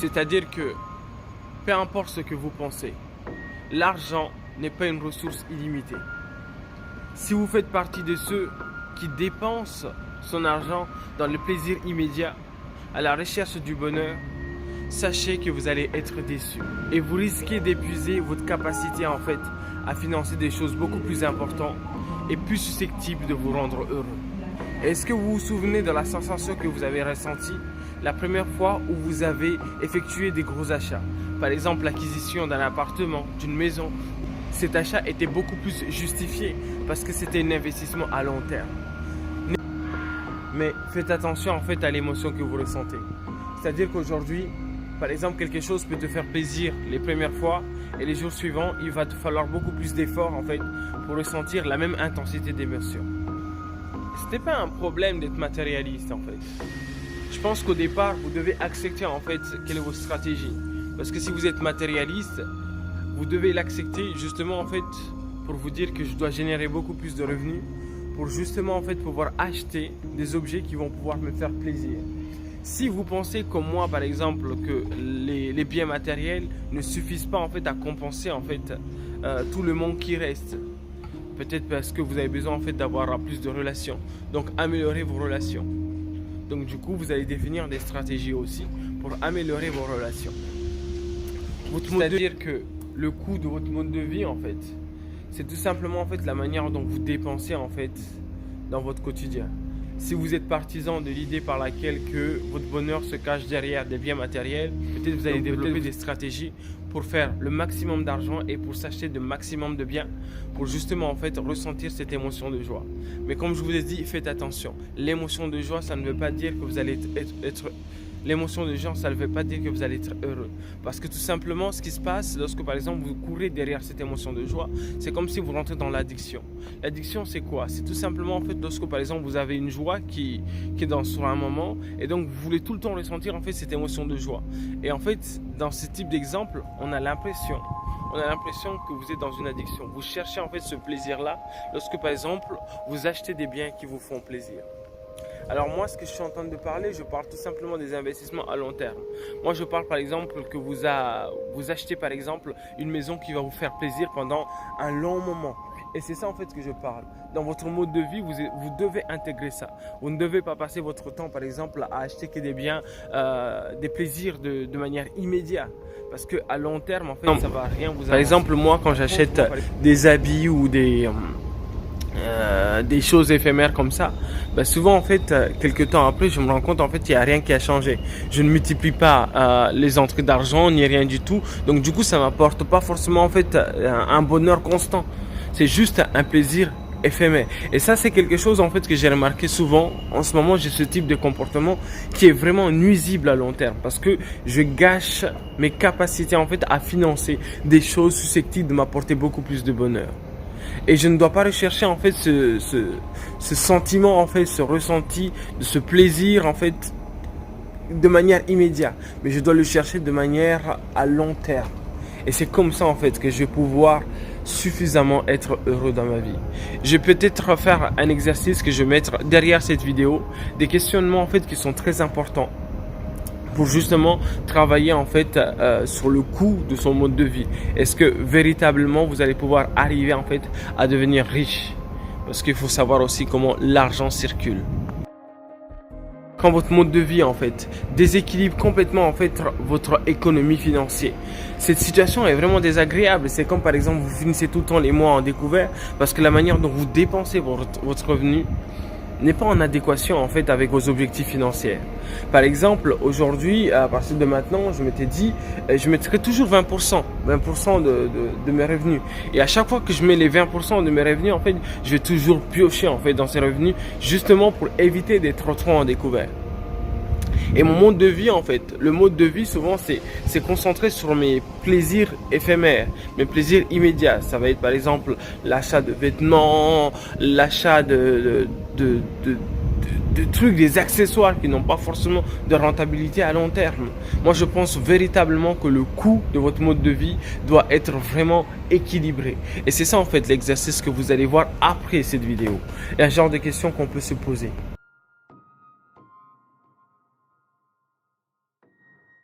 C'est-à-dire que, peu importe ce que vous pensez, l'argent n'est pas une ressource illimitée. Si vous faites partie de ceux qui dépensent son argent dans le plaisir immédiat, à la recherche du bonheur, sachez que vous allez être déçus. Et vous risquez d'épuiser votre capacité en fait à financer des choses beaucoup plus importantes et plus susceptibles de vous rendre heureux. Est-ce que vous vous souvenez de la sensation que vous avez ressentie la première fois où vous avez effectué des gros achats? Par exemple, l'acquisition d'un appartement, d'une maison. Cet achat était beaucoup plus justifié parce que c'était un investissement à long terme. Mais faites attention en fait à l'émotion que vous ressentez. C'est-à-dire qu'aujourd'hui, par exemple, quelque chose peut te faire plaisir les premières fois et les jours suivants, il va te falloir beaucoup plus d'efforts en fait pour ressentir la même intensité d'émotion. Ce n'est pas un problème d'être matérialiste en fait. Je pense qu'au départ, vous devez accepter en fait quelle est votre stratégie. Parce que si vous êtes matérialiste, vous devez l'accepter justement en fait pour vous dire que je dois générer beaucoup plus de revenus pour justement en fait pouvoir acheter des objets qui vont pouvoir me faire plaisir. Si vous pensez comme moi par exemple que les biens matériels ne suffisent pas en fait à compenser en fait tout le manque qui reste, peut-être parce que vous avez besoin en fait d'avoir plus de relations, donc améliorer vos relations. Donc du coup vous allez définir des stratégies aussi pour améliorer vos relations. C'est-à-dire que le coût de votre mode de vie en fait, c'est tout simplement en fait la manière dont vous dépensez en fait dans votre quotidien. Si vous êtes partisan de l'idée par laquelle que votre bonheur se cache derrière des biens matériels, peut-être vous allez développer des stratégies pour faire le maximum d'argent et pour s'acheter le maximum de biens pour justement en fait ressentir cette émotion de joie. Mais comme je vous ai dit, faites attention. L'émotion de joie, ça ne veut pas dire que vous allez être l'émotion de joie, ça ne veut pas dire que vous allez être heureux. Parce que tout simplement, ce qui se passe lorsque par exemple vous courez derrière cette émotion de joie, c'est comme si vous rentrez dans l'addiction. L'addiction, c'est quoi? C'est tout simplement en fait lorsque par exemple vous avez une joie qui est sur un moment et donc vous voulez tout le temps ressentir en fait cette émotion de joie. Et en fait, dans ce type d'exemple, on a l'impression que vous êtes dans une addiction. Vous cherchez en fait ce plaisir-là lorsque par exemple vous achetez des biens qui vous font plaisir. Alors moi, ce que je suis en train de parler, je parle tout simplement des investissements à long terme. Moi, je parle par exemple que vous achetez par exemple une maison qui va vous faire plaisir pendant un long moment. Et c'est ça en fait que je parle. Dans votre mode de vie, vous devez intégrer ça. Vous ne devez pas passer votre temps par exemple à acheter que des biens, des plaisirs de manière immédiate. Parce qu'à long terme, en fait, ça ne va rien vous avancer. Par exemple, moi, quand j'achète des habits ou des choses éphémères comme ça, bah souvent en fait quelques temps après je me rends compte en fait il n'y a rien qui a changé. Je ne multiplie pas les entrées d'argent ni rien du tout, donc du coup ça m'apporte pas forcément en fait un bonheur constant, c'est juste un plaisir éphémère. Et ça c'est quelque chose en fait que j'ai remarqué souvent. En ce moment j'ai ce type de comportement qui est vraiment nuisible à long terme parce que je gâche mes capacités en fait à financer des choses susceptibles de m'apporter beaucoup plus de bonheur. Et je ne dois pas rechercher en fait ce sentiment, en fait, ce ressenti, ce plaisir en fait de manière immédiate. Mais je dois le chercher de manière à long terme. Et c'est comme ça en fait que je vais pouvoir suffisamment être heureux dans ma vie. Je vais peut-être faire un exercice que je vais mettre derrière cette vidéo. Des questionnements en fait qui sont très importants. Pour justement travailler en fait sur le coût de son mode de vie. Est-ce que véritablement vous allez pouvoir arriver en fait à devenir riche? Parce qu'il faut savoir aussi comment l'argent circule. Quand votre mode de vie en fait déséquilibre complètement en fait votre économie financière, cette situation est vraiment désagréable. C'est comme par exemple vous finissez tout le temps les mois en découvert parce que la manière dont vous dépensez votre revenu n'est pas en adéquation en fait avec vos objectifs financiers. Par exemple, aujourd'hui, à partir de maintenant, je m'étais dit, je mettrai toujours 20% de mes revenus. Et à chaque fois que je mets les 20% de mes revenus, en fait, je vais toujours piocher en fait dans ces revenus, justement pour éviter d'être trop en découvert. Et mon mode de vie en fait, le mode de vie souvent c'est concentré sur mes plaisirs éphémères, mes plaisirs immédiats. Ça va être par exemple l'achat de vêtements, l'achat de trucs, des accessoires qui n'ont pas forcément de rentabilité à long terme. Moi je pense véritablement que le coût de votre mode de vie doit être vraiment équilibré. Et c'est ça en fait l'exercice que vous allez voir après cette vidéo. Il y a un genre de questions qu'on peut se poser.